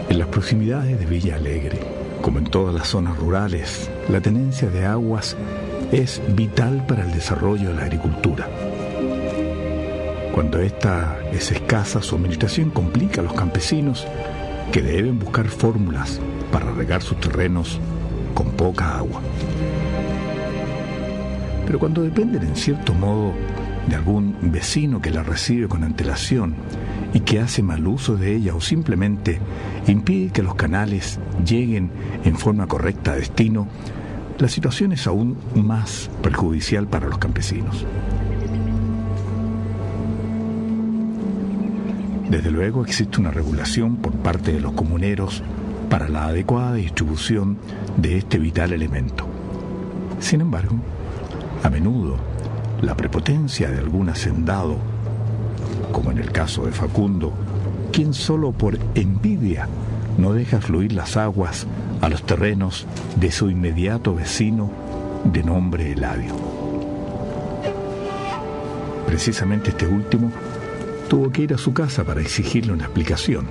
En las proximidades de Villa Alegre, como en todas las zonas rurales, la tenencia de aguas es vital para el desarrollo de la agricultura. Cuando esta es escasa, su administración complica a los campesinos que deben buscar fórmulas para regar sus terrenos con poca agua. Pero cuando dependen en cierto modo de algún vecino que la recibe con antelación y que hace mal uso de ella o simplemente impide que los canales lleguen en forma correcta a destino, la situación es aún más perjudicial para los campesinos. Desde luego existe una regulación por parte de los comuneros para la adecuada distribución de este vital elemento. Sin embargo, a menudo la prepotencia de algún hacendado, como en el caso de Facundo, quien solo por envidia no deja fluir las aguas a los terrenos de su inmediato vecino de nombre Eladio. Precisamente este último tuvo que ir a su casa para exigirle una explicación.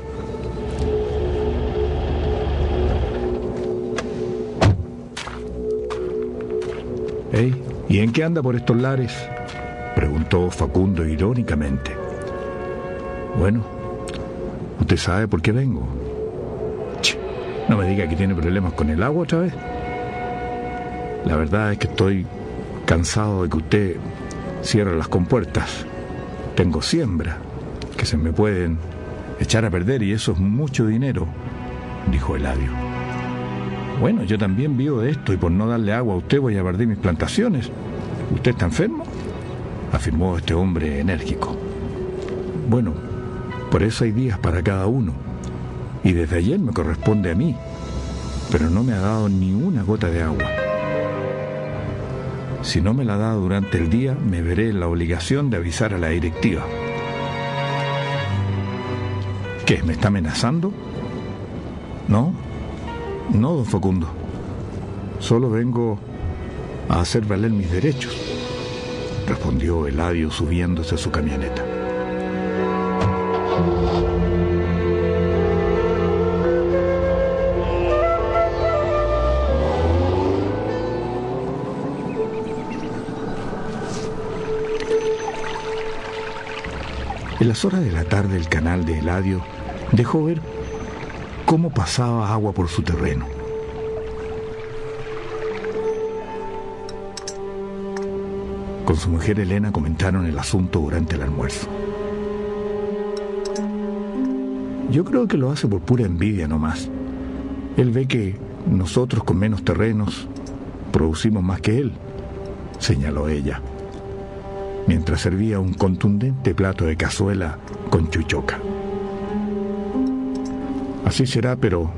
«Hey, ¿y en qué anda por estos lares?», preguntó Facundo irónicamente. «Bueno, ¿usted sabe por qué vengo?». «Ch, no me diga que tiene problemas con el agua otra vez. La verdad es que estoy cansado de que usted cierre las compuertas. Tengo siembra que se me pueden echar a perder y eso es mucho dinero», dijo Eladio. «Bueno, yo también vivo de esto y por no darle agua a usted voy a perder mis plantaciones. ¿Usted está enfermo?», afirmó este hombre enérgico. «Bueno, por eso hay días para cada uno y desde ayer me corresponde a mí, pero no me ha dado ni una gota de agua. Si no me la da durante el día, me veré en la obligación de avisar a la directiva». ¿Qué? ¿Me está amenazando? No, don Facundo. Solo vengo a hacer valer mis derechos, respondió Eladio subiéndose a su camioneta. En las horas de la tarde el canal de Eladio dejó ver cómo pasaba agua por su terreno. Con su mujer Elena comentaron el asunto durante el almuerzo. «Yo creo que lo hace por pura envidia nomás. Él ve que nosotros con menos terrenos producimos más que él», señaló ella, mientras servía un contundente plato de cazuela con chuchoca. «Así será, pero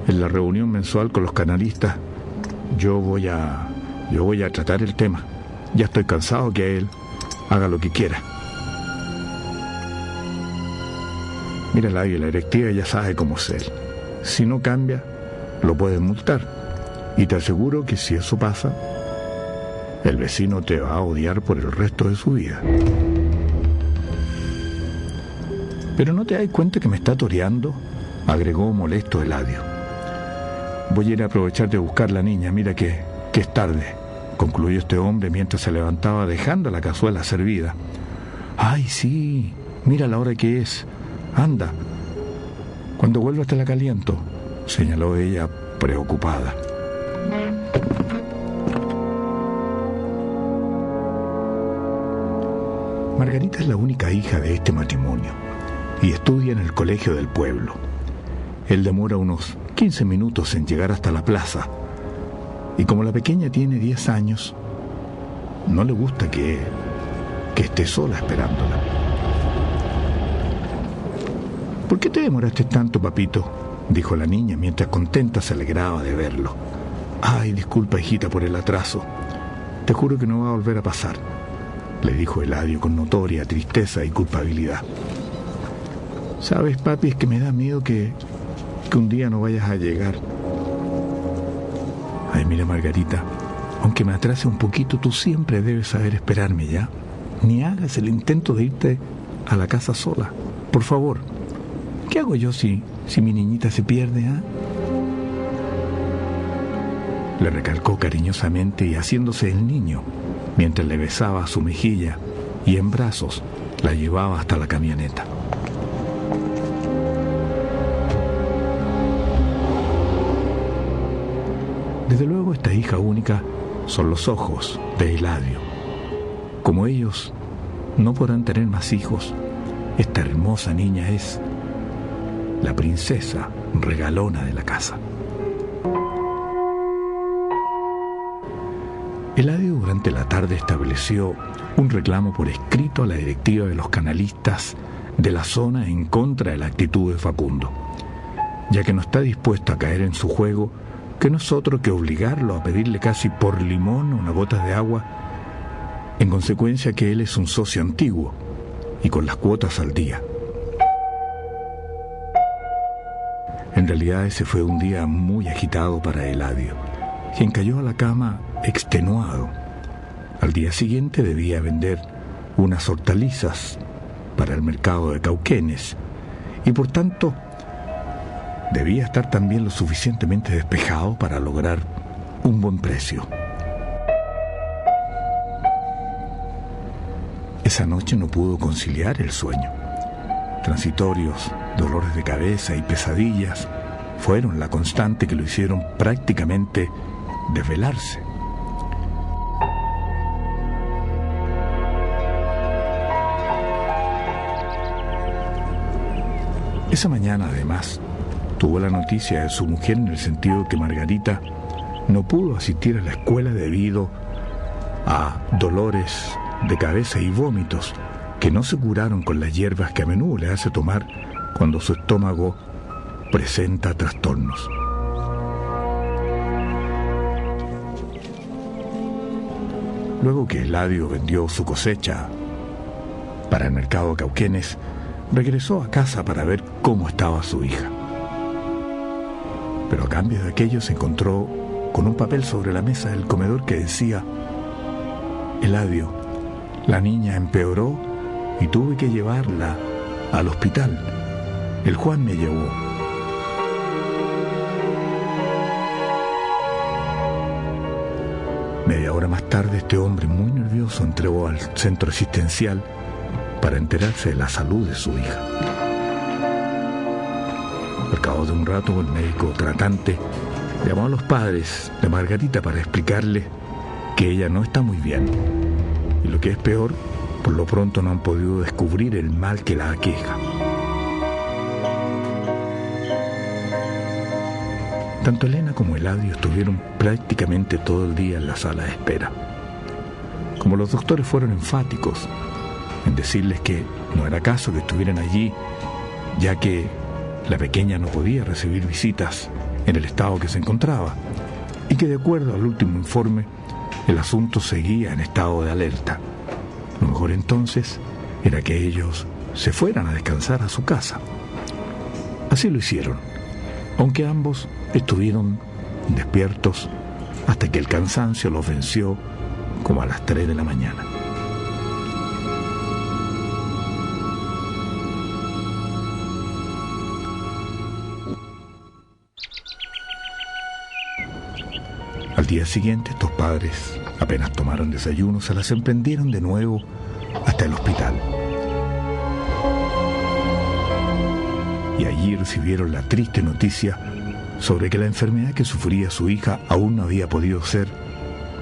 en la reunión mensual con los canalistas yo voy a tratar el tema. Ya estoy cansado que él haga lo que quiera. Mira, la directiva ya sabe cómo es él. Si no cambia, lo pueden multar. Y te aseguro que si eso pasa, el vecino te va a odiar por el resto de su vida». «Pero no te das cuenta que me está toreando», agregó molesto Eladio. «Voy a ir a aprovechar de buscar a la niña. Mira que es tarde», concluyó este hombre mientras se levantaba dejando la cazuela servida. «Ay, sí, mira la hora que es. Anda, cuando vuelvas te la caliento», señaló ella preocupada. Margarita es la única hija de este matrimonio y estudia en el colegio del pueblo. Él demora unos 15 minutos en llegar hasta la plaza y como la pequeña tiene 10 años, no le gusta que esté sola esperándola. «¿Por qué te demoraste tanto, papito?», dijo la niña mientras contenta se alegraba de verlo. «Ay, disculpa, hijita, por el atraso. Te juro que no va a volver a pasar», le dijo Eladio con notoria tristeza y culpabilidad. «Sabes, papi, es que me da miedo que un día no vayas a llegar». «Ay, mira, Margarita, aunque me atrase un poquito, tú siempre debes saber esperarme, ¿ya? Ni hagas el intento de irte a la casa sola. Por favor, ¿qué hago yo si mi niñita se pierde, ah? Le recalcó cariñosamente y haciéndose el niño, mientras le besaba su mejilla y en brazos la llevaba hasta la camioneta. Desde luego, esta hija única son los ojos de Eladio. Como ellos no podrán tener más hijos, esta hermosa niña es la princesa regalona de la casa. Eladio durante la tarde estableció un reclamo por escrito a la directiva de los canalistas de la zona en contra de la actitud de Facundo, ya que no está dispuesto a caer en su juego, que no es otro que obligarlo a pedirle casi por limón una gota de agua, en consecuencia que él es un socio antiguo y con las cuotas al día. En realidad ese fue un día muy agitado para Eladio, quien cayó a la cama extenuado. Al día siguiente debía vender unas hortalizas para el mercado de Cauquenes y por tanto debía estar también lo suficientemente despejado para lograr un buen precio. Esa noche no pudo conciliar el sueño. Transitorios dolores de cabeza y pesadillas fueron la constante que lo hicieron prácticamente desvelarse. Esa mañana, además, tuvo la noticia de su mujer en el sentido de que Margarita no pudo asistir a la escuela debido a dolores de cabeza y vómitos que no se curaron con las hierbas que a menudo le hace tomar cuando su estómago presenta trastornos. Luego que Eladio vendió su cosecha para el mercado de Cauquenes, regresó a casa para ver cómo estaba su hija. Pero a cambio de aquello se encontró con un papel sobre la mesa del comedor que decía: Eladio, la niña empeoró y tuve que llevarla al hospital. El Juan me llevó. Media hora más tarde, este hombre muy nervioso entregó al centro asistencial para enterarse de la salud de su hija. Al cabo de un rato, el médico tratante llamó a los padres de Margarita para explicarles que ella no está muy bien. Y lo que es peor, por lo pronto no han podido descubrir el mal que la aqueja. Tanto Elena como Eladio estuvieron prácticamente todo el día en la sala de espera. Como los doctores fueron enfáticos en decirles que no era caso que estuvieran allí, ya que la pequeña no podía recibir visitas en el estado que se encontraba, y que de acuerdo al último informe, el asunto seguía en estado de alerta. Lo mejor entonces era que ellos se fueran a descansar a su casa. Así lo hicieron, aunque ambos estuvieron despiertos hasta que el cansancio los venció como a las 3 de la mañana. Al día siguiente, estos padres, apenas tomaron desayuno, se las emprendieron de nuevo hasta el hospital. Y allí recibieron la triste noticia sobre que la enfermedad que sufría su hija aún no había podido ser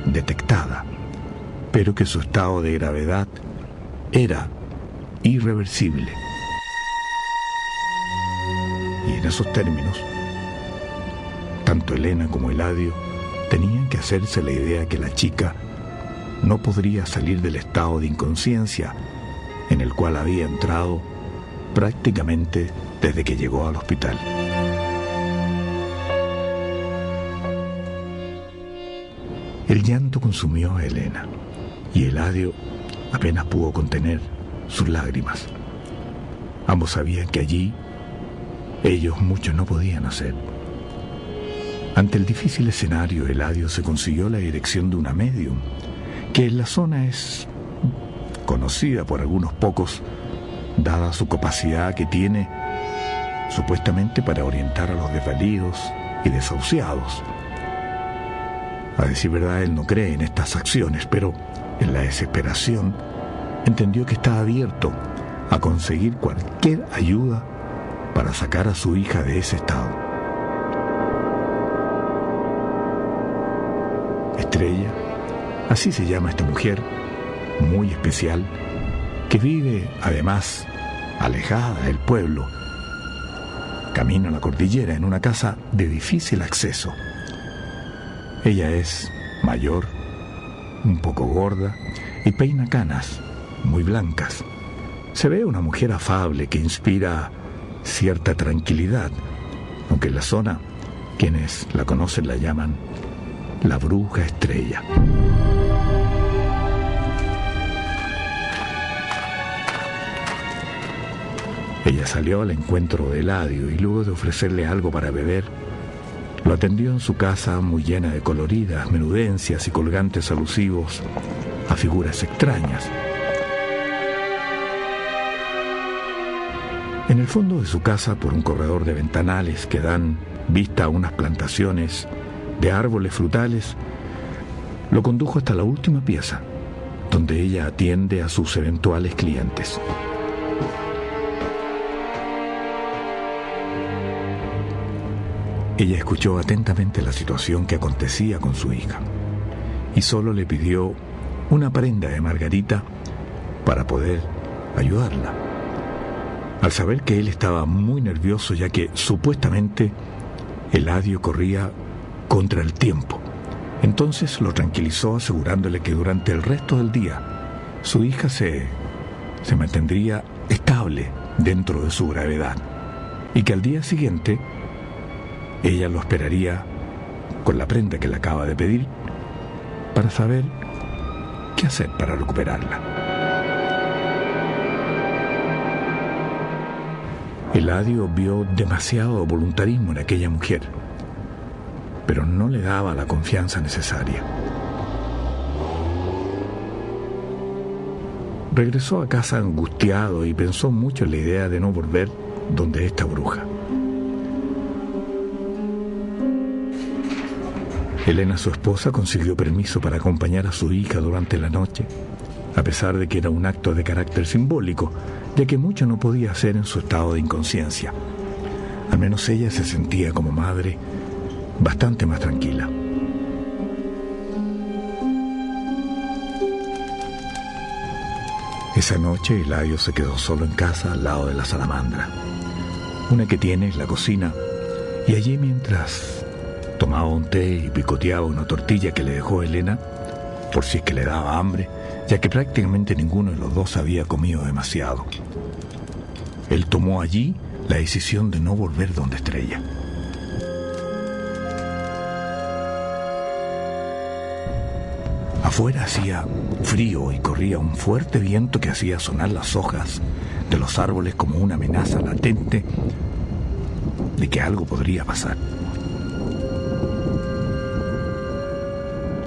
detectada, pero que su estado de gravedad era irreversible. Y en esos términos, tanto Elena como Eladio tenían que hacerse la idea que la chica no podría salir del estado de inconsciencia en el cual había entrado prácticamente desde que llegó al hospital. El llanto consumió a Elena y Eladio apenas pudo contener sus lágrimas. Ambos sabían que allí ellos mucho no podían hacer. Ante el difícil escenario, Eladio se consiguió la dirección de una médium, que en la zona es conocida por algunos pocos dada su capacidad que tiene supuestamente para orientar a los desvalidos y desahuciados. A decir verdad, él no cree en estas acciones, pero en la desesperación entendió que estaba abierto a conseguir cualquier ayuda para sacar a su hija de ese estado. Estrella, así se llama esta mujer, muy especial, que vive, además, alejada del pueblo, camino a la cordillera en una casa de difícil acceso. Ella es mayor, un poco gorda y peina canas muy blancas. Se ve una mujer afable que inspira cierta tranquilidad, aunque en la zona quienes la conocen la llaman la bruja Estrella. Ella salió al encuentro de Eladio y luego de ofrecerle algo para beber, lo atendió en su casa muy llena de coloridas menudencias y colgantes alusivos a figuras extrañas. En el fondo de su casa, por un corredor de ventanales que dan vista a unas plantaciones de árboles frutales, lo condujo hasta la última pieza, donde ella atiende a sus eventuales clientes. Ella escuchó atentamente la situación que acontecía con su hija y solo le pidió una prenda de margarita para poder ayudarla. Al saber que él estaba muy nervioso, ya que supuestamente Eladio corría contra el tiempo, entonces lo tranquilizó asegurándole que durante el resto del día su hija se mantendría estable dentro de su gravedad y que al día siguiente ella lo esperaría con la prenda que le acaba de pedir para saber qué hacer para recuperarla. Eladio vio demasiado voluntarismo en aquella mujer, pero no le daba la confianza necesaria. Regresó a casa angustiado y pensó mucho en la idea de no volver donde esta bruja. Elena, su esposa, consiguió permiso para acompañar a su hija durante la noche, a pesar de que era un acto de carácter simbólico, ya que mucho no podía hacer en su estado de inconsciencia. Al menos ella se sentía como madre bastante más tranquila. Esa noche Eladio se quedó solo en casa al lado de la salamandra, una que tiene en la cocina, y allí mientras tomaba un té y picoteaba una tortilla que le dejó Elena, por si es que le daba hambre, ya que prácticamente ninguno de los dos había comido demasiado. Él tomó allí la decisión de no volver donde Estrella. Afuera hacía frío y corría un fuerte viento que hacía sonar las hojas de los árboles como una amenaza latente de que algo podría pasar.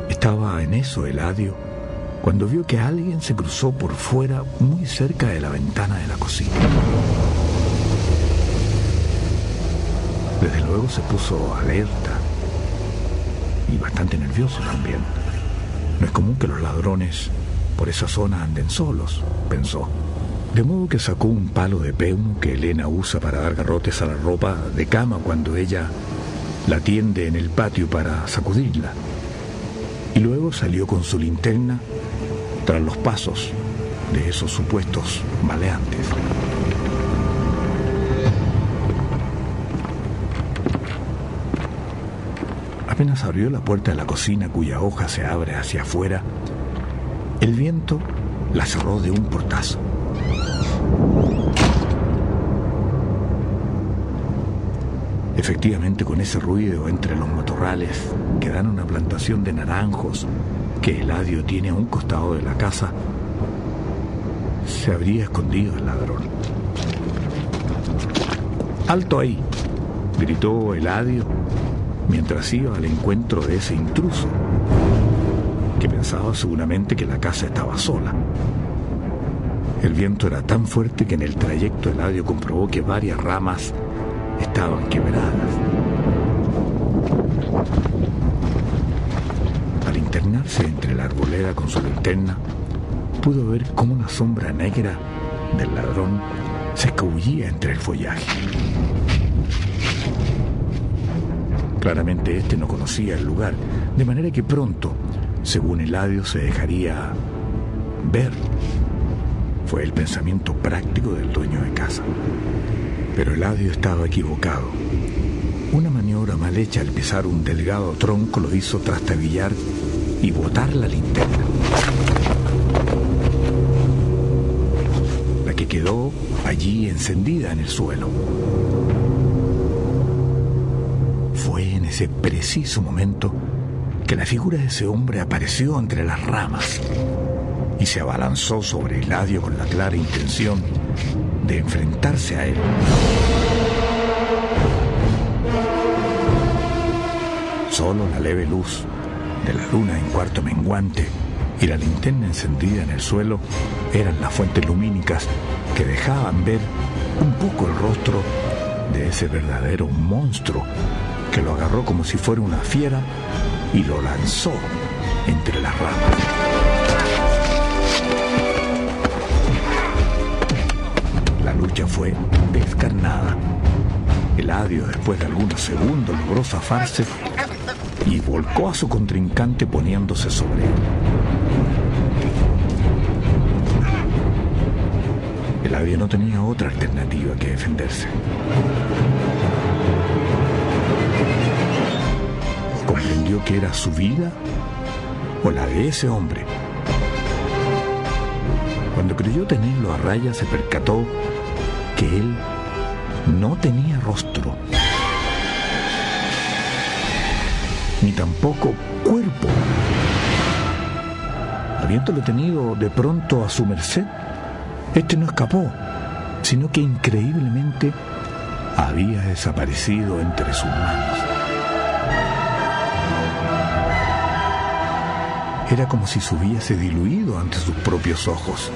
Estaba en eso Eladio cuando vio que alguien se cruzó por fuera muy cerca de la ventana de la cocina. Desde luego se puso alerta y bastante nervioso también. No es común que los ladrones por esa zona anden solos, pensó. De modo que sacó un palo de peumo que Elena usa para dar garrotes a la ropa de cama cuando ella la tiende en el patio para sacudirla. Y luego salió con su linterna tras los pasos de esos supuestos maleantes. Apenas abrió la puerta de la cocina, cuya hoja se abre hacia afuera, el viento la cerró de un portazo. Efectivamente, con ese ruido entre los matorrales que dan una plantación de naranjos que Eladio tiene a un costado de la casa, se habría escondido el ladrón. ¡Alto ahí!, gritó Eladio mientras iba al encuentro de ese intruso, que pensaba seguramente que la casa estaba sola. El viento era tan fuerte que en el trayecto Eladio comprobó que varias ramas estaban quebradas. Al internarse entre la arboleda con su linterna, pudo ver cómo la sombra negra del ladrón se escabullía entre el follaje. Claramente no conocía el lugar, de manera que pronto, según Eladio, se dejaría ver. Fue el pensamiento práctico del dueño de casa. Pero Eladio estaba equivocado. Una maniobra mal hecha al pisar un delgado tronco lo hizo trastabillar y botar la linterna. La que quedó allí encendida en el suelo. Fue en ese preciso momento que la figura de ese hombre apareció entre las ramas y se abalanzó sobre Eladio con la clara intención de enfrentarse a él. Solo la leve luz de la luna en cuarto menguante y la linterna encendida en el suelo eran las fuentes lumínicas que dejaban ver un poco el rostro de ese verdadero monstruo que lo agarró como si fuera una fiera y lo lanzó entre las ramas. La lucha fue descarnada. Eladio, después de algunos segundos, logró zafarse y volcó a su contrincante poniéndose sobre él. Eladio no tenía otra alternativa que defenderse. Comprendió que era su vida o la de ese hombre. Cuando creyó tenerlo a raya, se percató que él no tenía rostro, ni tampoco cuerpo. Habiéndolo tenido de pronto a su merced, no escapó, sino que increíblemente había desaparecido entre sus manos. Era como si se hubiese diluido ante sus propios ojos.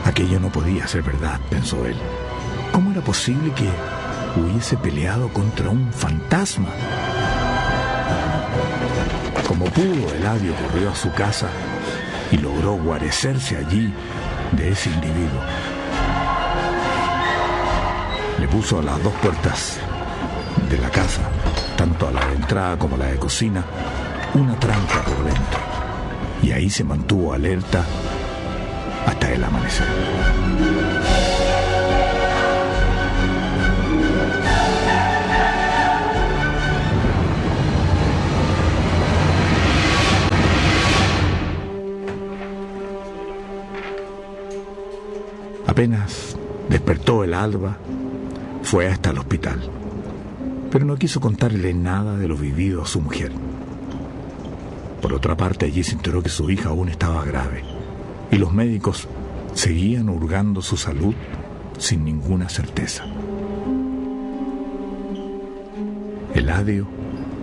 Aquello no podía ser verdad, pensó él. ¿Cómo era posible que hubiese peleado contra un fantasma? Como pudo, Eladio corrió a su casa y logró guarecerse allí de ese individuo. Le puso a las dos puertas de la casa, tanto a la de entrada como a la de cocina, una tranca por dentro, y ahí se mantuvo alerta hasta el amanecer. Apenas despertó el alba, fue hasta el hospital, pero no quiso contarle nada de lo vivido a su mujer. Por otra parte, allí se enteró que su hija aún estaba grave y los médicos seguían hurgando su salud sin ninguna certeza. Eladio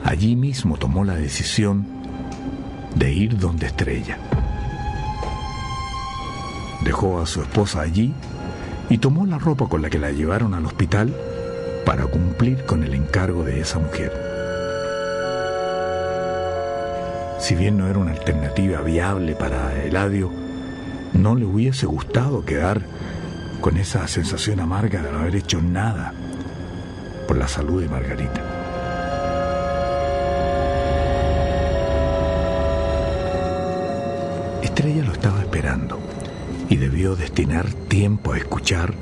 allí mismo tomó la decisión de ir donde Estrella. Dejó a su esposa allí y tomó la ropa con la que la llevaron al hospital para cumplir con el encargo de esa mujer. Si bien no era una alternativa viable para Eladio, no le hubiese gustado quedar con esa sensación amarga de no haber hecho nada por la salud de Margarita. Estrella lo estaba esperando y debió destinar tiempo a escuchar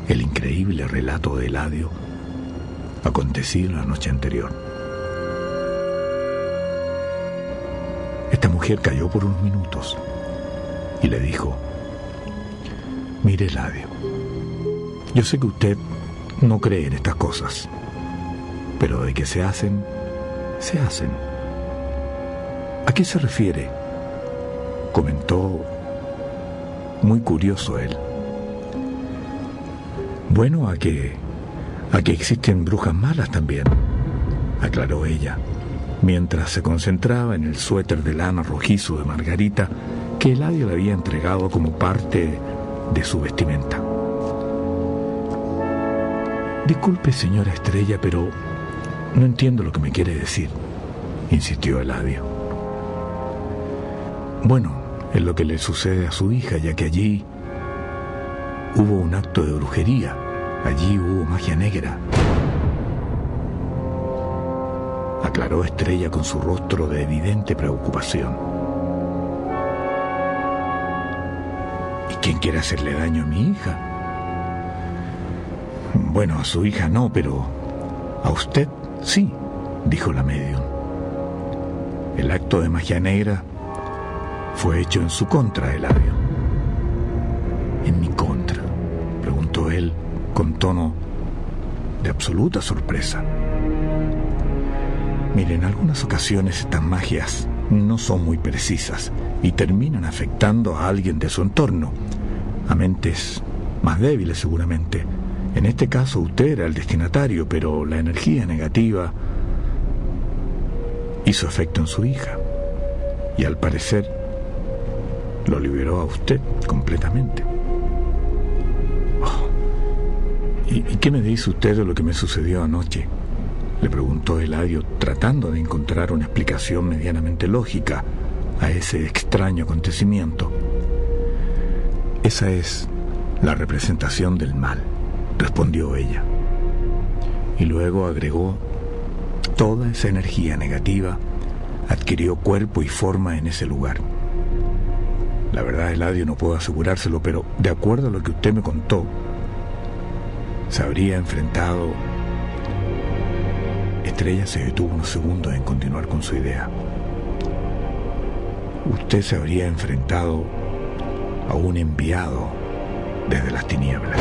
el increíble relato de Eladio acontecido la noche anterior. Esta mujer calló por unos minutos y le dijo: mire, Eladio, yo sé que usted no cree en estas cosas, pero de que se hacen, se hacen. ¿A qué se refiere?, comentó muy curioso él. Bueno, a que existen brujas malas también, aclaró ella, mientras se concentraba en el suéter de lana rojizo de Margarita que Eladio le había entregado como parte de su vestimenta. Disculpe, señora Estrella, pero no entiendo lo que me quiere decir, insistió Eladio. Bueno, es lo que le sucede a su hija, ya que allí hubo un acto de brujería, allí hubo magia negra, aclaró Estrella con su rostro de evidente preocupación. ¿Y quién quiere hacerle daño a mi hija? Bueno, a su hija no, pero a usted sí, dijo la médium. El acto de magia negra fue hecho en su contra, Eladio. ¿En mi contra?, preguntó él con tono de absoluta sorpresa. Mire, en algunas ocasiones estas magias no son muy precisas y terminan afectando a alguien de su entorno, a mentes más débiles seguramente. En este caso usted era el destinatario, pero la energía negativa hizo efecto en su hija y al parecer lo liberó a usted completamente. Oh, ¿y qué me dice usted de lo que me sucedió anoche?, le preguntó Eladio, tratando de encontrar una explicación medianamente lógica a ese extraño acontecimiento. Esa es la representación del mal, respondió ella. Y luego agregó: toda esa energía negativa adquirió cuerpo y forma en ese lugar. La verdad, Eladio, no puedo asegurárselo, pero de acuerdo a lo que usted me contó, se habría enfrentado... Estrella se detuvo unos segundos en continuar con su idea. Usted se habría enfrentado a un enviado desde las tinieblas.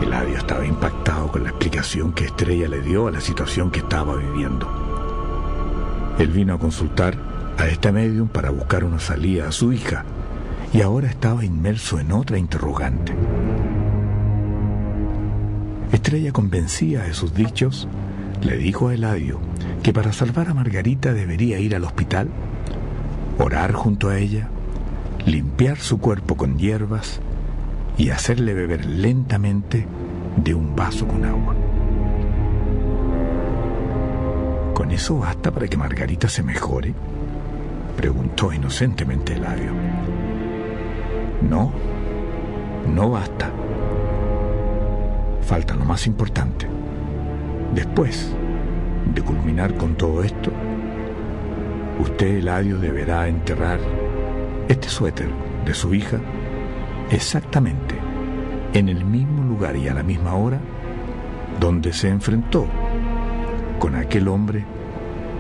Eladio estaba impactado con la explicación que Estrella le dio a la situación que estaba viviendo. Él vino a consultar a esta médium para buscar una salida a su hija, y ahora estaba inmerso en otra interrogante. Estrella, convencida de sus dichos, le dijo a Eladio que para salvar a Margarita debería ir al hospital, orar junto a ella, limpiar su cuerpo con hierbas y hacerle beber lentamente de un vaso con agua. ¿Con eso basta para que Margarita se mejore?, preguntó inocentemente Eladio. No, no basta. Falta lo más importante. Después de culminar con todo esto, usted, Eladio, deberá enterrar este suéter de su hija exactamente en el mismo lugar y a la misma hora donde se enfrentó con aquel hombre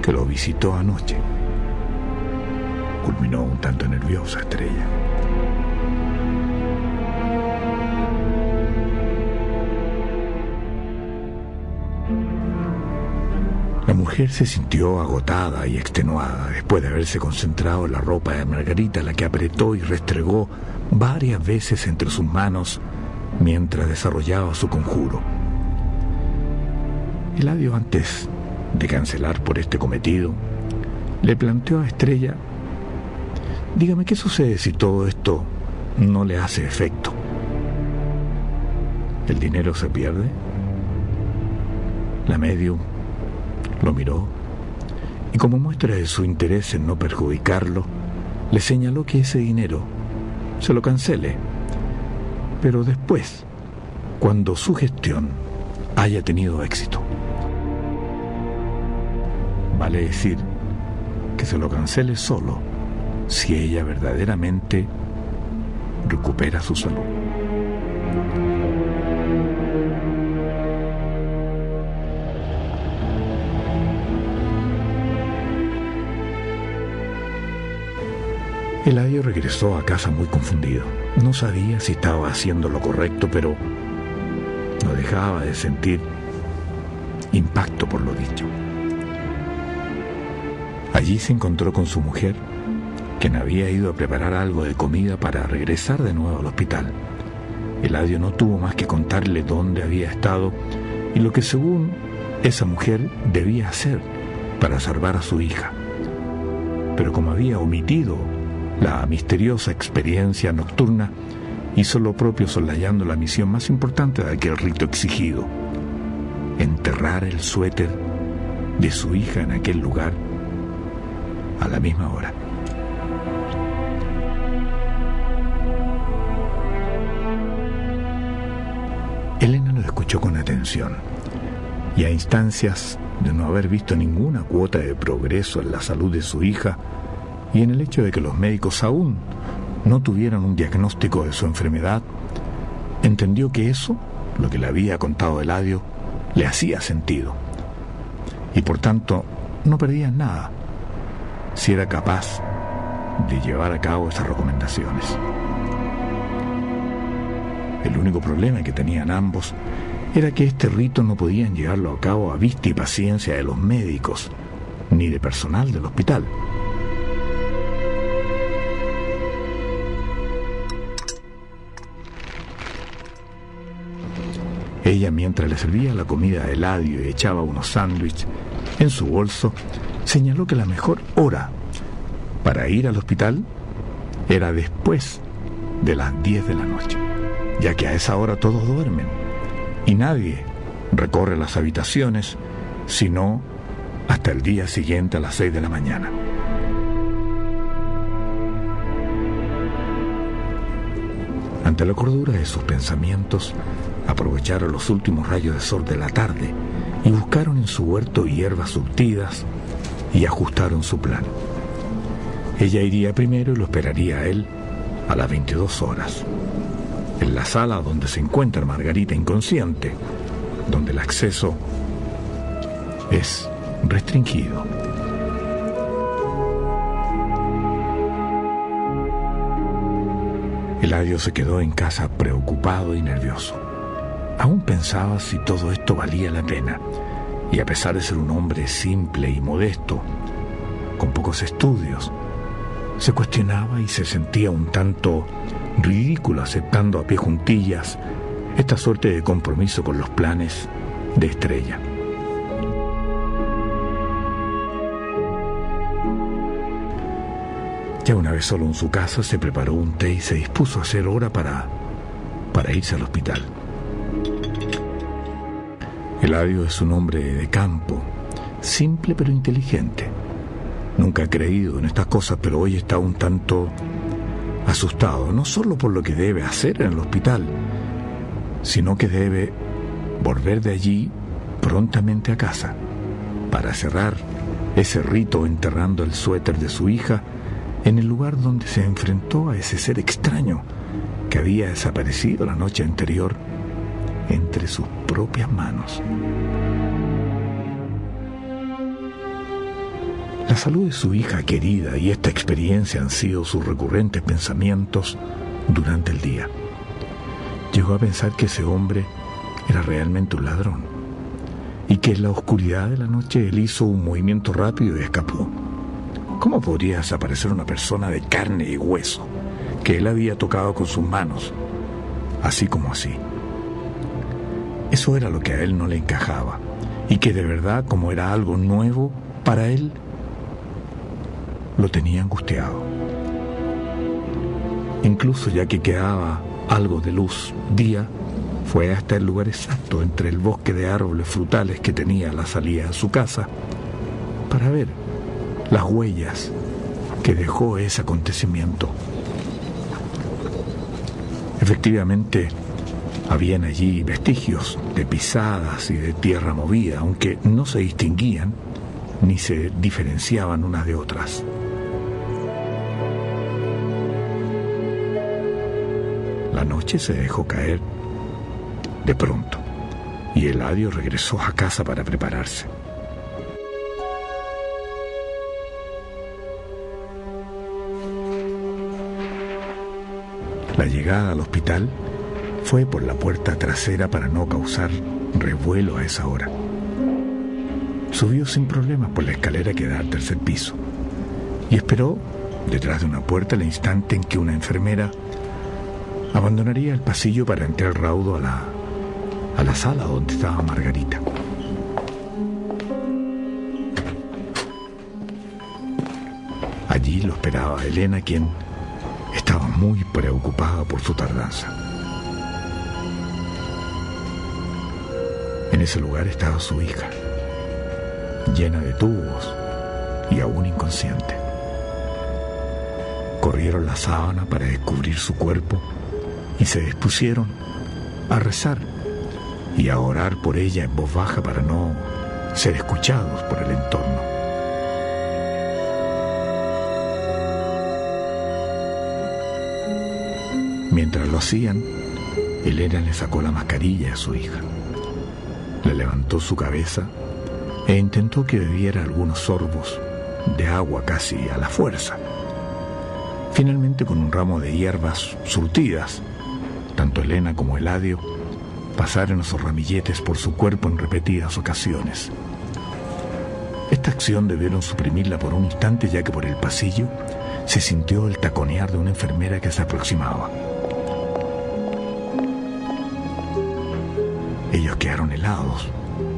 que lo visitó anoche. Culminó un tanto nerviosa Estrella. La mujer se sintió agotada y extenuada después de haberse concentrado en la ropa de Margarita, la que apretó y restregó varias veces entre sus manos mientras desarrollaba su conjuro. Eladio, antes de cancelar por este cometido, le planteó a Estrella: dígame, ¿qué sucede si todo esto no le hace efecto? ¿El dinero se pierde? La médium lo miró y, como muestra de su interés en no perjudicarlo, le señaló que ese dinero se lo cancele, pero después, cuando su gestión haya tenido éxito. Vale decir que se lo cancele solo si ella verdaderamente recupera su salud. Eladio regresó a casa muy confundido. No sabía si estaba haciendo lo correcto, pero no dejaba de sentir impacto por lo dicho. Allí se encontró con su mujer, quien había ido a preparar algo de comida para regresar de nuevo al hospital. Eladio no tuvo más que contarle dónde había estado y lo que según esa mujer debía hacer para salvar a su hija. Pero como había omitido la misteriosa experiencia nocturna, hizo lo propio soslayando la misión más importante de aquel rito exigido: enterrar el suéter de su hija en aquel lugar a la misma hora. Elena lo escuchó con atención, y a instancias de no haber visto ninguna cuota de progreso en la salud de su hija y en el hecho de que los médicos aún no tuvieran un diagnóstico de su enfermedad, entendió que eso, lo que le había contado Eladio, le hacía sentido, y por tanto no perdía nada si era capaz de llevar a cabo esas recomendaciones. El único problema que tenían ambos era que este rito no podían llevarlo a cabo a vista y paciencia de los médicos ni de personal del hospital. Ella, mientras le servía la comida a Eladio y echaba unos sándwiches en su bolso, señaló que la mejor hora para ir al hospital era después de las 10 de la noche, ya que a esa hora todos duermen y nadie recorre las habitaciones sino hasta el día siguiente a las 6 de la mañana. Ante la cordura de sus pensamientos, aprovecharon los últimos rayos de sol de la tarde y buscaron en su huerto hierbas surtidas y ajustaron su plan. Ella iría primero y lo esperaría a él a las 22 horas, en la sala donde se encuentra Margarita inconsciente, donde el acceso es restringido. Eladio se quedó en casa preocupado y nervioso. Aún pensaba si todo esto valía la pena, y a pesar de ser un hombre simple y modesto, con pocos estudios, se cuestionaba y se sentía un tanto ridículo aceptando a pie juntillas esta suerte de compromiso con los planes de Estrella. Ya una vez solo en su casa, se preparó un té y se dispuso a hacer hora para irse al hospital. Eladio es un hombre de campo, simple pero inteligente. Nunca ha creído en estas cosas, pero hoy está un tanto asustado, no solo por lo que debe hacer en el hospital, sino que debe volver de allí prontamente a casa para cerrar ese rito enterrando el suéter de su hija en el lugar donde se enfrentó a ese ser extraño que había desaparecido la noche anterior entre sus propias manos. La salud de su hija querida y esta experiencia han sido sus recurrentes pensamientos durante el día. Llegó a pensar que ese hombre era realmente un ladrón y que en la oscuridad de la noche él hizo un movimiento rápido y escapó. ¿Cómo podría desaparecer una persona de carne y hueso que él había tocado con sus manos, así como así? Eso era lo que a él no le encajaba, y que de verdad, como era algo nuevo para él, lo tenía angustiado. Incluso ya que quedaba algo de luz día, fue hasta el lugar exacto entre el bosque de árboles frutales que tenía a la salida de su casa para ver las huellas que dejó ese acontecimiento. Efectivamente, habían allí vestigios de pisadas y de tierra movida, aunque no se distinguían ni se diferenciaban unas de otras. La noche se dejó caer de pronto y Eladio regresó a casa para prepararse. La llegada al hospital fue por la puerta trasera para no causar revuelo a esa hora. Subió sin problemas por la escalera que da al tercer piso y esperó detrás de una puerta el instante en que una enfermera abandonaría el pasillo para entrar raudo a la sala donde estaba Margarita. Allí lo esperaba Elena, quien estaba muy preocupada por su tardanza. En ese lugar estaba su hija, llena de tubos y aún inconsciente. Corrieron la sábana para descubrir su cuerpo y se dispusieron a rezar y a orar por ella en voz baja para no ser escuchados por el entorno. Mientras lo hacían, Elena le sacó la mascarilla a su hija. Le levantó su cabeza e intentó que bebiera algunos sorbos de agua casi a la fuerza. Finalmente, con un ramo de hierbas surtidas, tanto Elena como Eladio pasaron esos ramilletes por su cuerpo en repetidas ocasiones. Esta acción debieron suprimirla por un instante, ya que por el pasillo se sintió el taconear de una enfermera que se aproximaba. Ellos quedaron helados,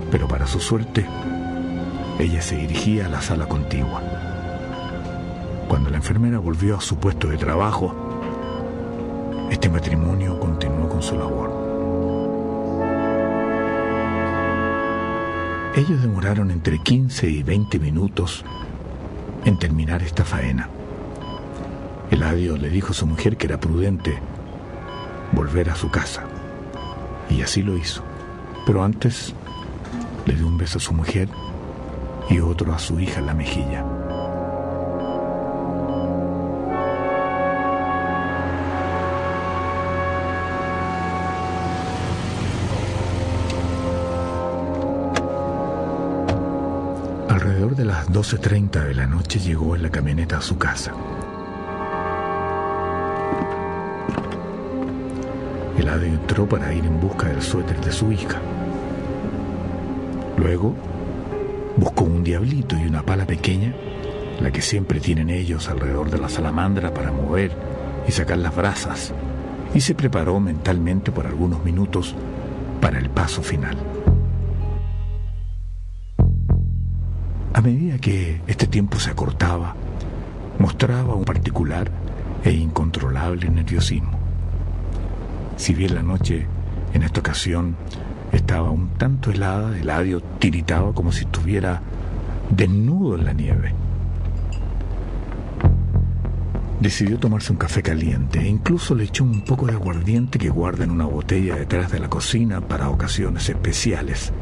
pero para su suerte, ella se dirigía a la sala contigua. Cuando la enfermera volvió a su puesto de trabajo, este matrimonio continuó con su labor. Ellos demoraron entre 15 y 20 minutos en terminar esta faena. Eladio le dijo a su mujer que era prudente volver a su casa, y así lo hizo. Pero antes le dio un beso a su mujer y otro a su hija en la mejilla. Alrededor de las 12:30 de la noche llegó en la camioneta a su casa. Eladio entró para ir en busca del suéter de su hija. Luego buscó un diablito y una pala pequeña, la que siempre tienen ellos alrededor de la salamandra para mover y sacar las brasas, y se preparó mentalmente por algunos minutos para el paso final. A medida que este tiempo se acortaba, mostraba un particular e incontrolable nerviosismo. Si bien la noche en esta ocasión estaba un tanto helada, Eladio tiritaba como si estuviera desnudo en la nieve. Decidió tomarse un café caliente e incluso le echó un poco de aguardiente que guarda en una botella detrás de la cocina para ocasiones especiales,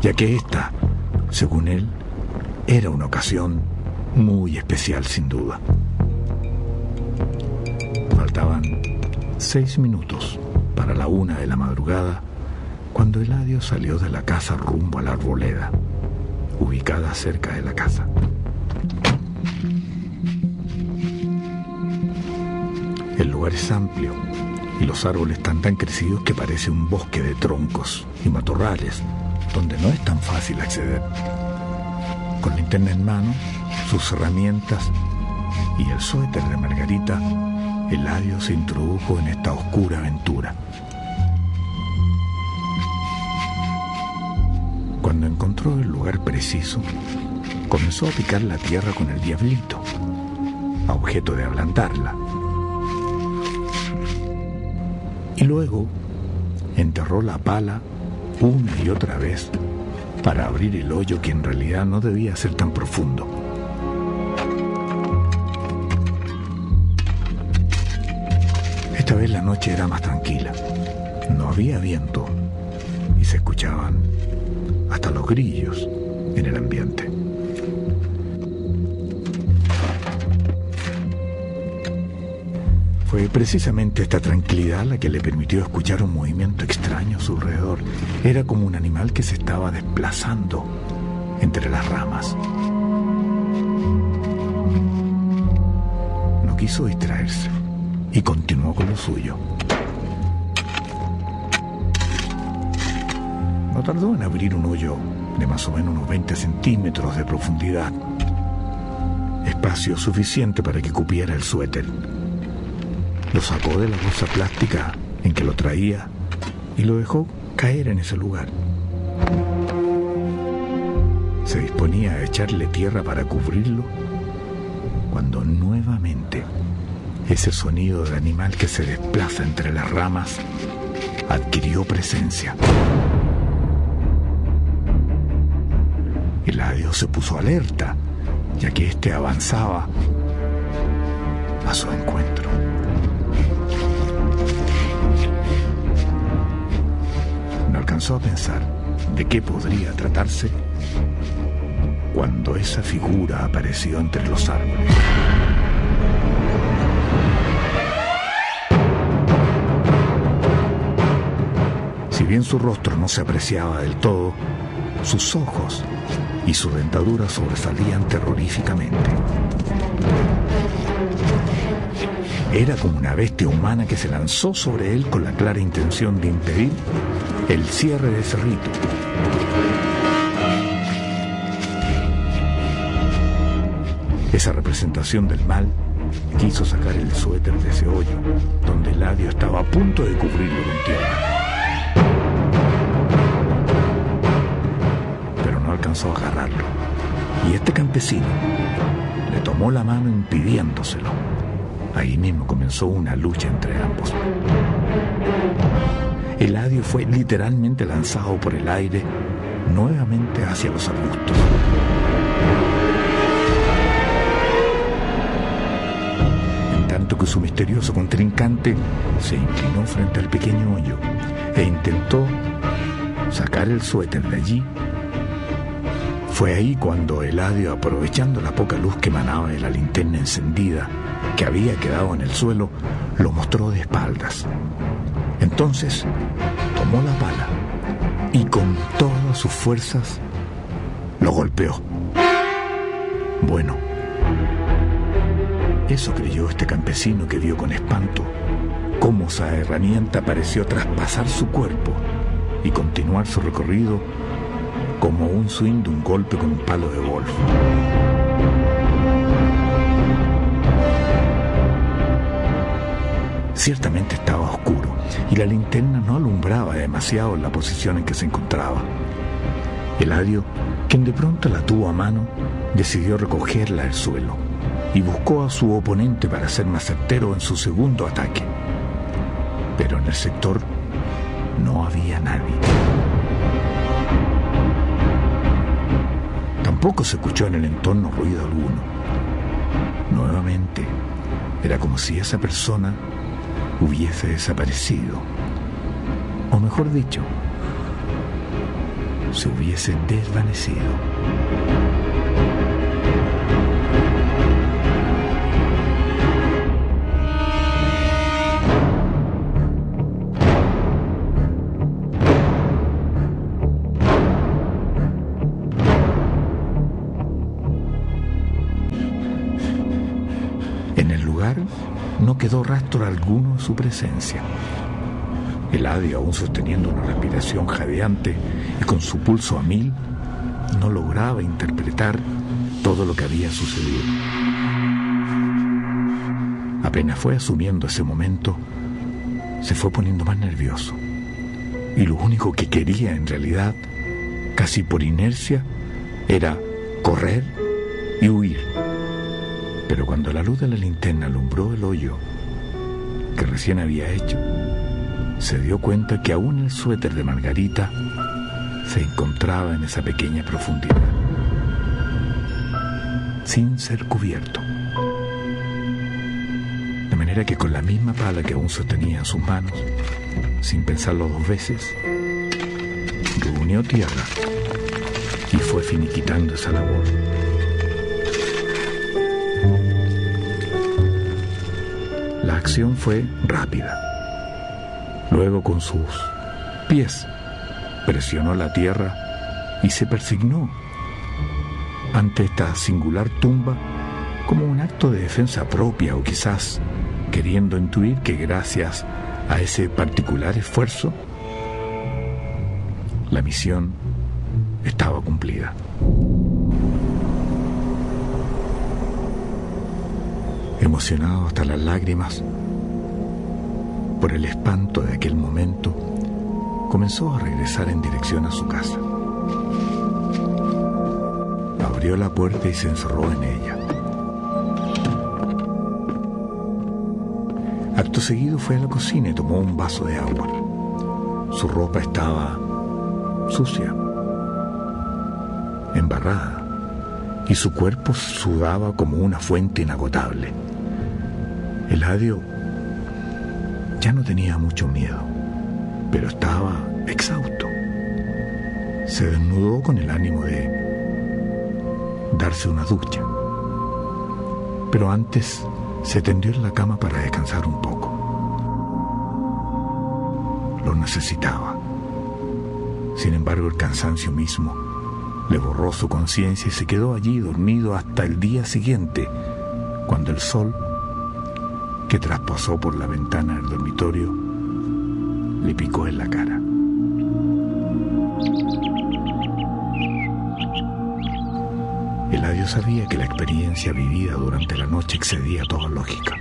ya que esta, según él, era una ocasión muy especial sin duda. Faltaban 6 minutos para la 1 de la madrugada cuando Eladio salió de la casa rumbo a la arboleda, ubicada cerca de la casa. El lugar es amplio y los árboles están tan crecidos que parece un bosque de troncos y matorrales donde no es tan fácil acceder. Con linterna en mano, sus herramientas y el suéter de Margarita, Eladio se introdujo en esta oscura aventura. Cuando encontró el lugar preciso, comenzó a picar la tierra con el diablito, a objeto de ablandarla. Y luego enterró la pala una y otra vez para abrir el hoyo que en realidad no debía ser tan profundo. Esta vez la noche era más tranquila, no había viento y se escuchaban hasta los grillos en el ambiente. Fue precisamente esta tranquilidad la que le permitió escuchar un movimiento extraño a su alrededor. Era como un animal que se estaba desplazando entre las ramas. No quiso distraerse y continuó con lo suyo. No tardó en abrir un hoyo de más o menos unos 20 centímetros de profundidad, espacio suficiente para que cupiera el suéter. Lo sacó de la bolsa plástica en que lo traía y lo dejó caer en ese lugar. se disponía a echarle tierra para cubrirlo, cuando nuevamente ese sonido de animal que se desplaza entre las ramas adquirió presencia. Eladio se puso alerta, ya que éste avanzaba a su encuentro. No alcanzó a pensar de qué podría tratarse cuando esa figura apareció entre los árboles. Si bien su rostro no se apreciaba del todo, sus ojos y su dentadura sobresalían terroríficamente. Era como una bestia humana que se lanzó sobre él con la clara intención de impedir el cierre de ese rito. Esa representación del mal quiso sacar el suéter de ese hoyo, donde Eladio estaba a punto de cubrirlo con tierra. Pero no alcanzó a agarrarlo, y este campesino le tomó la mano impidiéndoselo. Ahí mismo comenzó una lucha entre ambos. Eladio fue literalmente lanzado por el aire nuevamente hacia los arbustos. En tanto que su misterioso contrincante se inclinó frente al pequeño hoyo e intentó sacar el suéter de allí. Fue ahí cuando Eladio, aprovechando la poca luz que emanaba de la linterna encendida que había quedado en el suelo, lo mostró de espaldas. Entonces tomó la pala y con todas sus fuerzas lo golpeó. Bueno, eso creyó este campesino, que vio con espanto cómo esa herramienta pareció traspasar su cuerpo y continuar su recorrido como un swing de un golpe con un palo de golf. Ciertamente estaba oscuro y la linterna no alumbraba demasiado la posición en que se encontraba. Eladio, quien de pronto la tuvo a mano, decidió recogerla del suelo y buscó a su oponente para ser más certero en su segundo ataque. Pero en el sector no había nadie. Tampoco se escuchó en el entorno ruido alguno. Nuevamente, era como si esa persona hubiese desaparecido, o mejor dicho, se hubiese desvanecido. En el lugar no quedó rastro alguno de su presencia. Eladio, aún sosteniendo una respiración jadeante y con su pulso a 1000, no lograba interpretar todo lo que había sucedido. Apenas fue asumiendo ese momento, se fue poniendo más nervioso. Y lo único que quería, en realidad, casi por inercia, era correr y huir. Pero cuando la luz de la linterna alumbró el hoyo que recién había hecho, se dio cuenta que aún el suéter de Margarita se encontraba en esa pequeña profundidad, sin ser cubierto. De manera que con la misma pala que aún sostenía en sus manos, sin pensarlo dos veces, reunió tierra y fue finiquitando esa labor. La acción fue rápida. Luego, con sus pies, presionó la tierra y se persignó ante esta singular tumba como un acto de defensa propia, o quizás queriendo intuir que gracias a ese particular esfuerzo la misión estaba cumplida. Emocionado hasta las lágrimas por el espanto de aquel momento, comenzó a regresar en dirección a su casa. abrió la puerta y se encerró en ella. Acto seguido fue a la cocina y tomó un vaso de agua. Su ropa estaba sucia, embarrada, y su cuerpo sudaba como una fuente inagotable. Eladio ya no tenía mucho miedo, pero estaba exhausto. Se desnudó con el ánimo de darse una ducha, pero antes se tendió en la cama para descansar un poco. Lo necesitaba. Sin embargo, el cansancio mismo le borró su conciencia y se quedó allí dormido hasta el día siguiente, cuando el sol, que traspasó por la ventana del dormitorio, le picó en la cara. Eladio sabía que la experiencia vivida durante la noche excedía toda lógica.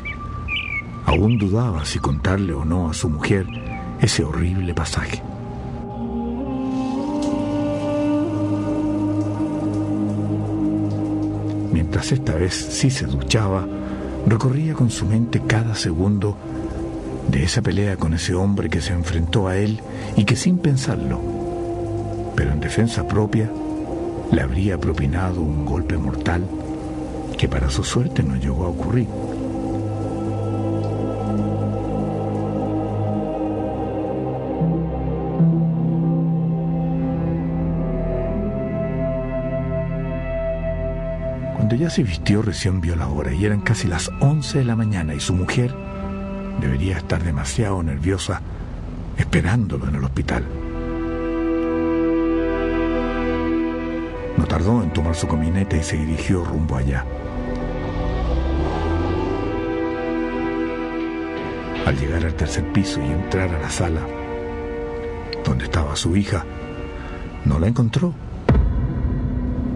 Aún dudaba si contarle o no a su mujer ese horrible pasaje. Mientras esta vez sí se duchaba, recorría con su mente cada segundo de esa pelea con ese hombre que se enfrentó a él y que sin pensarlo, pero en defensa propia, le habría propinado un golpe mortal que para su suerte no llegó a ocurrir. Cuando ya se vistió, recién vio la hora y eran casi las 11 de la mañana y su mujer debería estar demasiado nerviosa esperándolo en el hospital. No tardó en tomar su camioneta y se dirigió rumbo allá. Al llegar al tercer piso y entrar a la sala donde estaba su hija, no la encontró.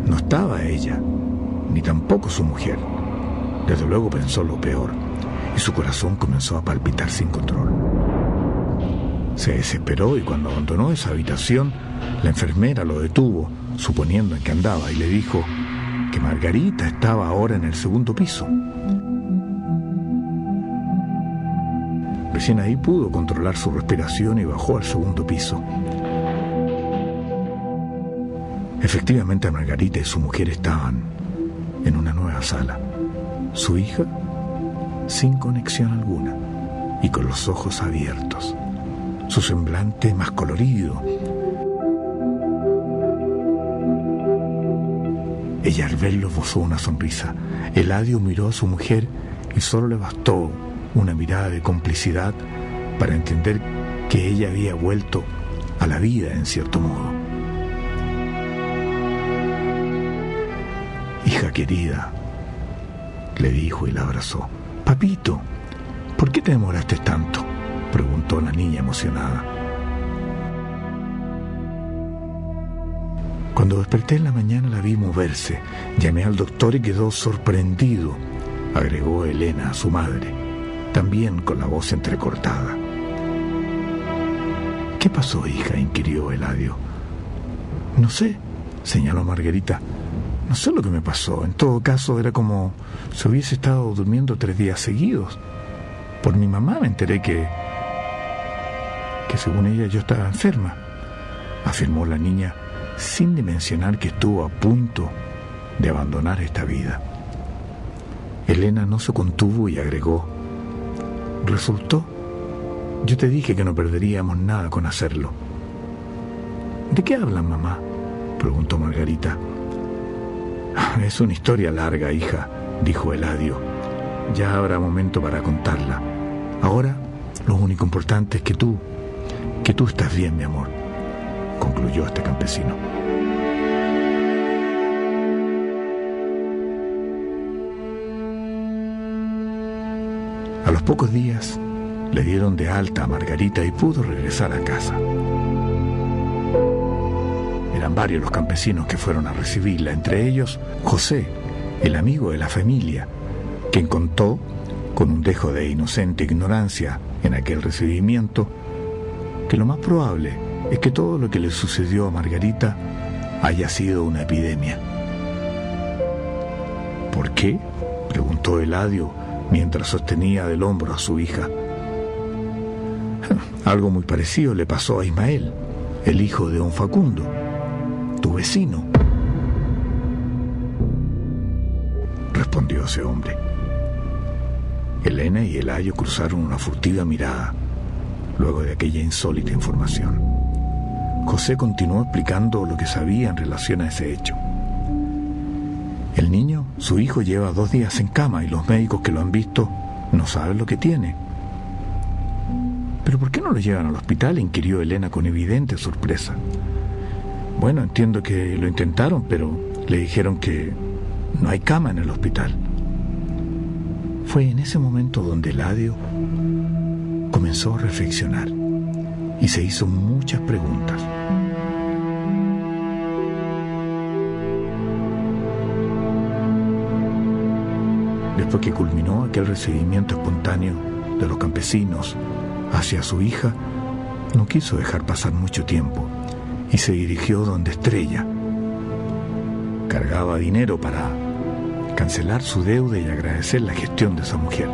No estaba ella, ni tampoco su mujer. Desde luego pensó lo peor y su corazón comenzó a palpitar sin control. Se desesperó y cuando abandonó esa habitación, la enfermera lo detuvo, suponiendo en qué andaba, y le dijo que Margarita estaba ahora en el segundo piso. Recién ahí pudo controlar su respiración y bajó al segundo piso. Efectivamente, Margarita y su mujer estaban en una nueva sala. Su hija, sin conexión alguna y con los ojos abiertos. Su semblante más colorido. Ella al verlo esbozó una sonrisa. Eladio miró a su mujer y solo le bastó una mirada de complicidad para entender que ella había vuelto a la vida en cierto modo. Hija querida, le dijo y la abrazó. Papito, ¿por qué te demoraste tanto?, preguntó la niña emocionada. Cuando desperté en la mañana la vi moverse. Llamé al doctor y quedó sorprendido, agregó Elena, su madre, también con la voz entrecortada. ¿Qué pasó, hija?, inquirió Eladio. No sé, señaló Margarita. No sé lo que me pasó. En todo caso, era como si hubiese estado durmiendo 3 días seguidos. Por mi mamá me enteré que según ella yo estaba enferma, afirmó la niña, sin dimensionar que estuvo a punto de abandonar esta vida. Elena no se contuvo y agregó: resultó. Yo te dije que no perderíamos nada con hacerlo. ¿De qué hablan, mamá?, preguntó Margarita. Es una historia larga, hija, dijo Eladio. Ya habrá momento para contarla. Ahora, lo único importante es que tú estás bien, mi amor, concluyó este campesino. A los pocos días le dieron de alta a Margarita y pudo regresar a casa. Eran varios los campesinos que fueron a recibirla, entre ellos José, el amigo de la familia, quien contó, con un dejo de inocente ignorancia en aquel recibimiento, que lo más probable es que todo lo que le sucedió a Margarita haya sido una epidemia. ¿Por qué?, preguntó Eladio mientras sostenía del hombro a su hija. Algo muy parecido le pasó a Ismael, el hijo de don Facundo, tu vecino, respondió ese hombre. Elena y Eladio cruzaron una furtiva mirada luego de aquella insólita información. José continuó explicando lo que sabía en relación a ese hecho. El niño, su hijo, lleva 2 días en cama y los médicos que lo han visto no saben lo que tiene. ¿Pero por qué no lo llevan al hospital?, inquirió Elena con evidente sorpresa. Bueno, entiendo que lo intentaron, pero le dijeron que no hay cama en el hospital. Fue en ese momento donde Eladio comenzó a reflexionar y se hizo muchas preguntas. Después que culminó aquel recibimiento espontáneo de los campesinos hacia su hija, no quiso dejar pasar mucho tiempo y se dirigió donde Estrella. Cargaba dinero para cancelar su deuda y agradecer la gestión de esa mujer.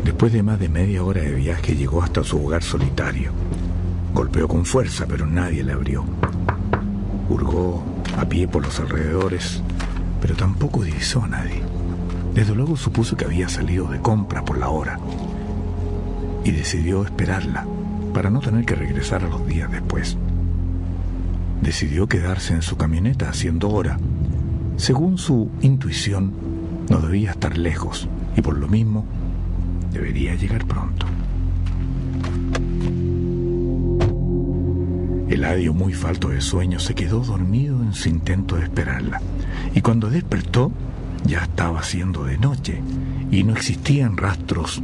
Después de más de media hora de viaje llegó hasta su hogar solitario. Golpeó con fuerza, pero nadie le abrió. Hurgó a pie por los alrededores, pero tampoco divisó a nadie. Desde luego supuso que había salido de compras por la hora y decidió esperarla para no tener que regresar a los días después. Decidió quedarse en su camioneta haciendo hora. Según su intuición, no debía estar lejos y por lo mismo debería llegar pronto. Eladio, muy falto de sueño, se quedó dormido en su intento de esperarla. Y cuando despertó, ya estaba siendo de noche y no existían rastros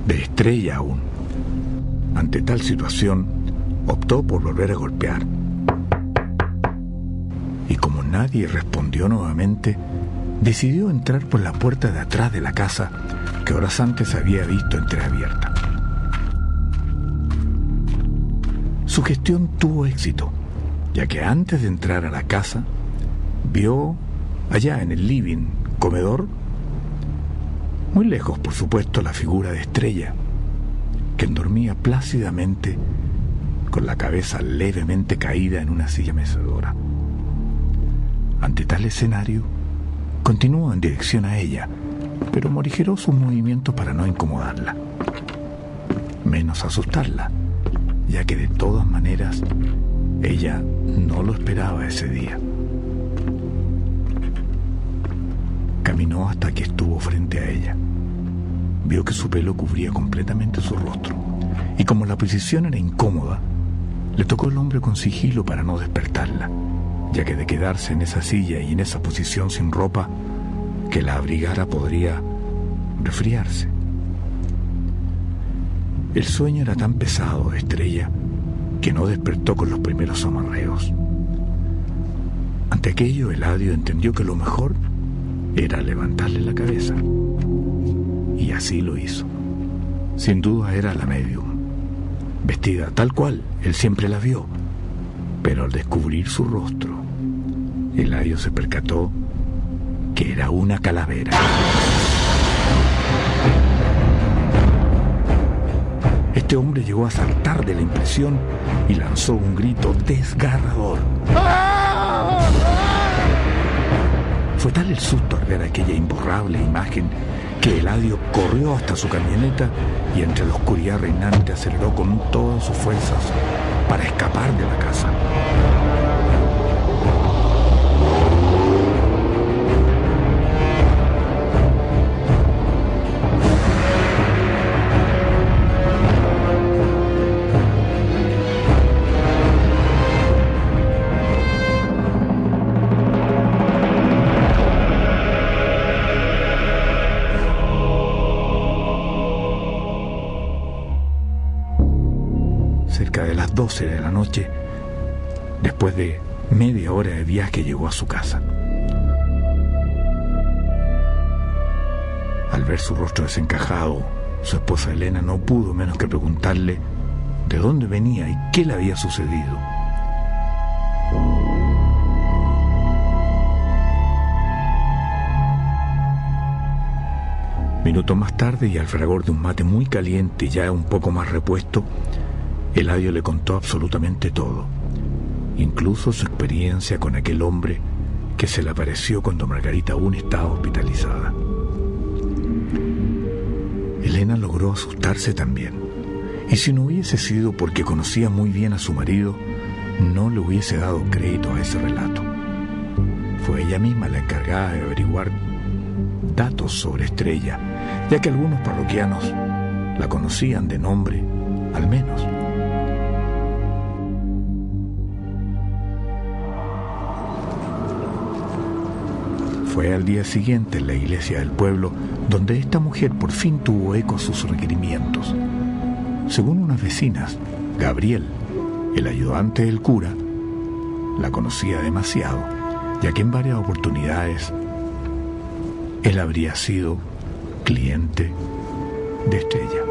de Estrella aún. Ante tal situación, optó por volver a golpear. Y como nadie respondió nuevamente, decidió entrar por la puerta de atrás de la casa que horas antes había visto entreabierta. Su gestión tuvo éxito, ya que antes de entrar a la casa, vio allá en el living, comedor, muy lejos por supuesto, la figura de Estrella, quien dormía plácidamente con la cabeza levemente caída en una silla mecedora. Ante tal escenario, continuó en dirección a ella, pero morigeró sus movimientos para no incomodarla, menos asustarla, ya que de todas maneras ella no lo esperaba ese día. Caminó hasta que estuvo frente a ella. Vio que su pelo cubría completamente su rostro, y como la posición era incómoda, le tocó el hombro con sigilo para no despertarla, ya que de quedarse en esa silla y en esa posición sin ropa que la abrigara podría resfriarse. El sueño era tan pesado de Estrella que no despertó con los primeros amarreos. Ante aquello, Eladio entendió que lo mejor era levantarle la cabeza. Y así lo hizo. Sin duda era la médium, vestida tal cual él siempre la vio, pero al descubrir su rostro, Eladio se percató que era una calavera. Este hombre llegó a saltar de la impresión y lanzó un grito desgarrador. Fue tal el susto al ver aquella imborrable imagen que Eladio corrió hasta su camioneta y entre la oscuridad reinante aceleró con todas sus fuerzas para escapar de la casa. Cerca de las 12 de la noche, después de media hora de viaje, llegó a su casa. Al ver su rostro desencajado, su esposa Elena no pudo menos que preguntarle de dónde venía y qué le había sucedido. Minutos más tarde, y al fragor de un mate muy caliente y ya un poco más repuesto, Eladio le contó absolutamente todo, incluso su experiencia con aquel hombre que se le apareció cuando Margarita aún estaba hospitalizada. Elena logró asustarse también, y si no hubiese sido porque conocía muy bien a su marido, no le hubiese dado crédito a ese relato. Fue ella misma la encargada de averiguar datos sobre Estrella, ya que algunos parroquianos la conocían de nombre, al menos. Fue al día siguiente en la iglesia del pueblo donde esta mujer por fin tuvo eco a sus requerimientos. Según unas vecinas, Gabriel, el ayudante del cura, la conocía demasiado, ya que en varias oportunidades él habría sido cliente de Estrella.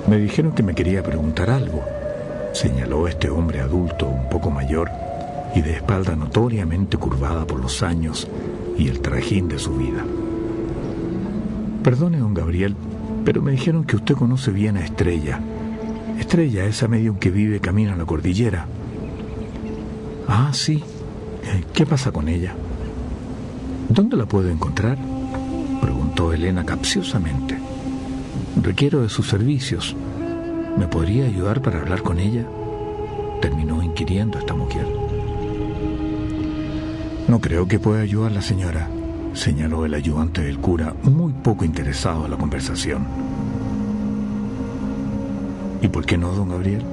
Me dijeron que me quería preguntar algo, señaló este hombre adulto, un poco mayor, y de espalda notoriamente curvada por los años y el trajín de su vida. Perdone, don Gabriel, pero me dijeron que usted conoce bien a Estrella. Estrella, esa medium que vive camino a la cordillera. Ah, sí. ¿Qué pasa con ella? ¿Dónde la puedo encontrar?, preguntó Elena capciosamente. Requiero de sus servicios. ¿Me podría ayudar para hablar con ella?, terminó inquiriendo esta mujer. No creo que pueda ayudar la señora, señaló el ayudante del cura, muy poco interesado en la conversación. ¿Y por qué no, don Gabriel?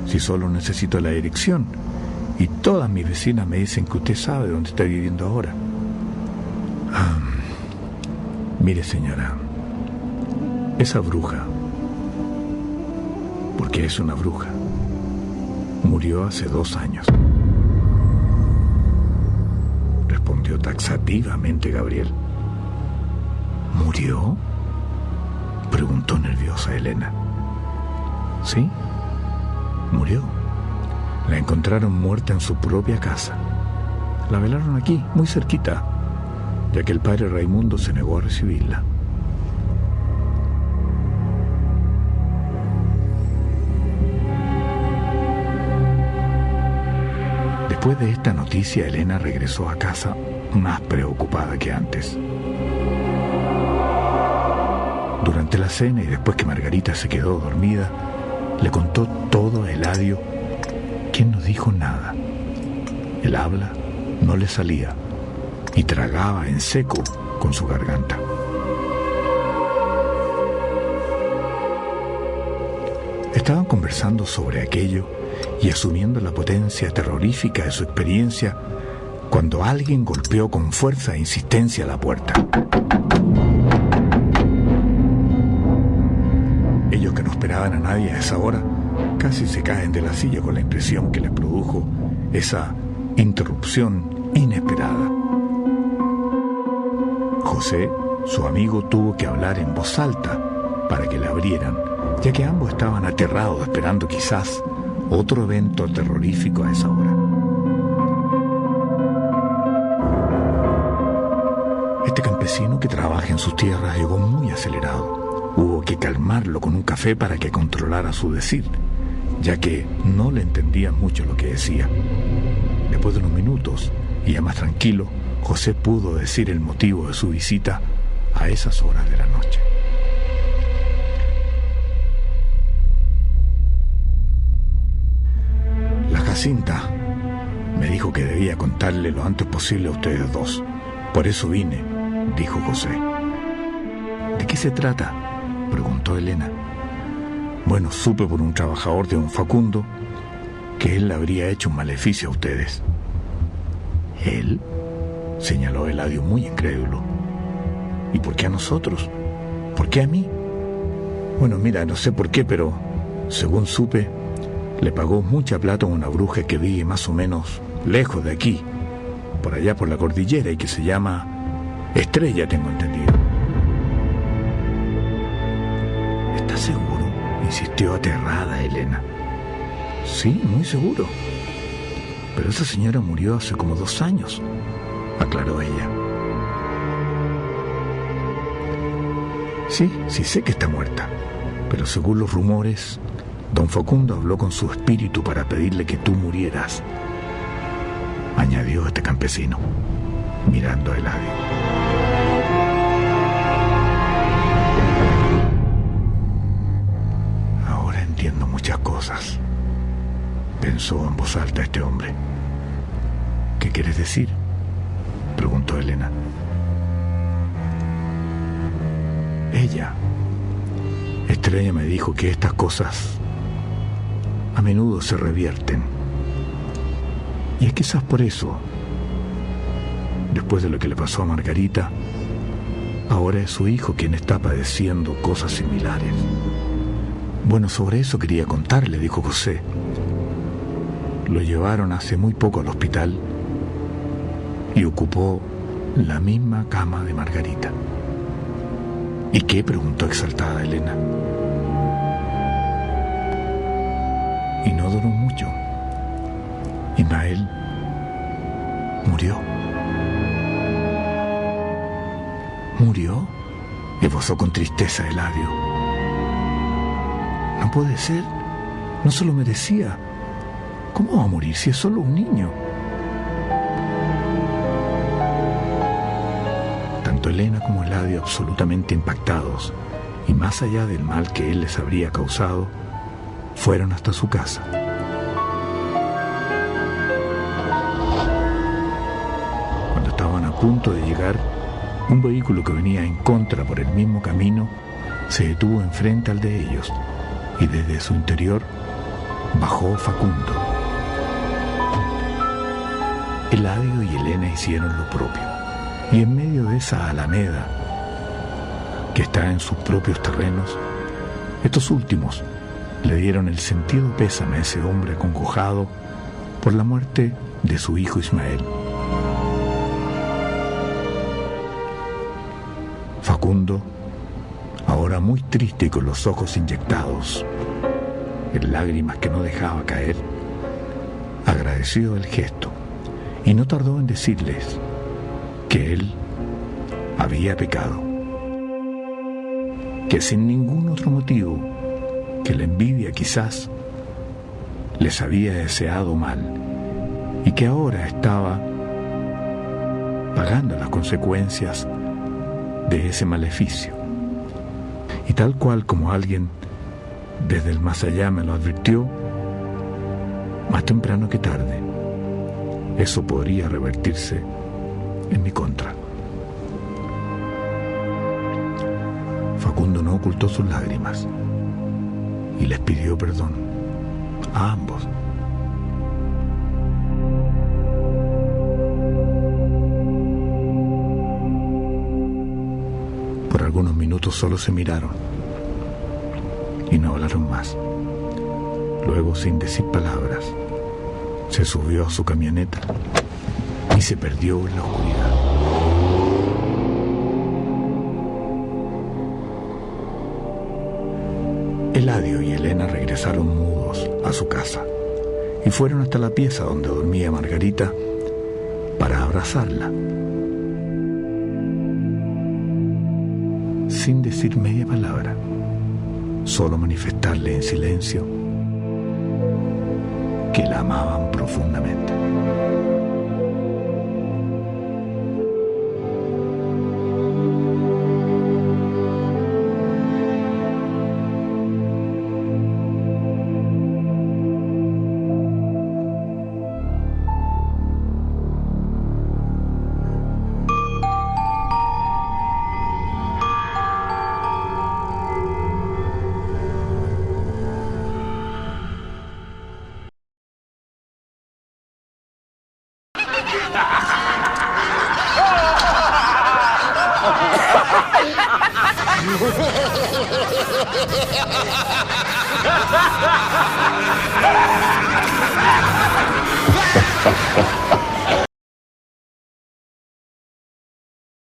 Si solo necesito la dirección, y todas mis vecinas me dicen que usted sabe dónde está viviendo ahora. Mire, señora, esa bruja, porque es una bruja, murió hace 2 años. Respondió taxativamente Gabriel. ¿Murió?, preguntó nerviosa Elena. Sí, murió. La encontraron muerta en su propia casa. La velaron aquí, muy cerquita, ya que el padre Raimundo se negó a recibirla. Después de esta noticia, Elena regresó a casa más preocupada que antes. Durante la cena y después que Margarita se quedó dormida, le contó todo a Eladio, quien no dijo nada. El habla no le salía y tragaba en seco con su garganta. Estaban conversando sobre aquello y asumiendo la potencia terrorífica de su experiencia cuando alguien golpeó con fuerza e insistencia a la puerta. Ellos, que no esperaban a nadie a esa hora, casi se caen de la silla con la impresión que les produjo esa interrupción inesperada. José, su amigo, tuvo que hablar en voz alta para que le abrieran, ya que ambos estaban aterrados esperando quizás otro evento terrorífico a esa hora. Este campesino que trabaja en sus tierras llegó muy acelerado. Hubo que calmarlo con un café para que controlara su decir, ya que no le entendían mucho lo que decía. Después de unos minutos, y ya más tranquilo, José pudo decir el motivo de su visita a esas horas de la noche. La Jacinta me dijo que debía contarle lo antes posible a ustedes dos. Por eso vine, dijo José. ¿De qué se trata?, preguntó Elena. Bueno, supe por un trabajador de don Facundo que él le habría hecho un maleficio a ustedes. ¿Él?, señaló Eladio muy incrédulo. ¿Y por qué a nosotros? ¿Por qué a mí? Bueno, mira, no sé por qué, pero según supe, le pagó mucha plata a una bruja que vive más o menos lejos de aquí, por allá por la cordillera, y que se llama Estrella, tengo entendido. ¿Estás insistió aterrada Elena. Sí, muy seguro. Pero esa señora murió hace como 2 años, aclaró ella. Sí, sé que está muerta, pero según los rumores, don Facundo habló con su espíritu para pedirle que tú murieras, añadió este campesino, mirando a Eladio. Ahora entiendo muchas cosas, pensó en voz alta este hombre. ¿Qué quieres decir?, preguntó Elena. Ella, Estrella, me dijo que estas cosas a menudo se revierten. Y es quizás por eso, después de lo que le pasó a Margarita, ahora es su hijo quien está padeciendo cosas similares. Bueno, sobre eso quería contarle, dijo José. Lo llevaron hace muy poco al hospital y ocupó la misma cama de Margarita. ¿Y qué?, preguntó exaltada Elena. Y no duró mucho. Ismael murió. ¿Murió?, esbozó con tristeza Eladio. No puede ser, no se lo merecía. ¿Cómo va a morir si es solo un niño? Tanto Elena como Eladio, absolutamente impactados, y más allá del mal que él les habría causado, fueron hasta su casa. Cuando estaban a punto de llegar, un vehículo que venía en contra por el mismo camino se detuvo enfrente al de ellos, y desde su interior bajó Facundo. Eladio y Elena hicieron lo propio, y en medio de esa alameda que está en sus propios terrenos, estos últimos le dieron el sentido pésame a ese hombre acongojado por la muerte de su hijo Ismael. Facundo, ahora muy triste y con los ojos inyectados en lágrimas que no dejaba caer, agradeció el gesto y no tardó en decirles que él había pecado, que sin ningún otro motivo que la envidia quizás les había deseado mal y que ahora estaba pagando las consecuencias de ese maleficio. Y tal cual como alguien desde el más allá me lo advirtió, más temprano que tarde, eso podría revertirse en mi contra. Facundo no ocultó sus lágrimas y les pidió perdón a ambos. Por algunos minutos solo se miraron y no hablaron más. Luego, sin decir palabras, se subió a su camioneta y se perdió en la oscuridad. Eladio y Elena regresaron mudos a su casa y fueron hasta la pieza donde dormía Margarita para abrazarla, sin decir media palabra, solo manifestarle en silencio que la amaban profundamente. Ha ha ha ha!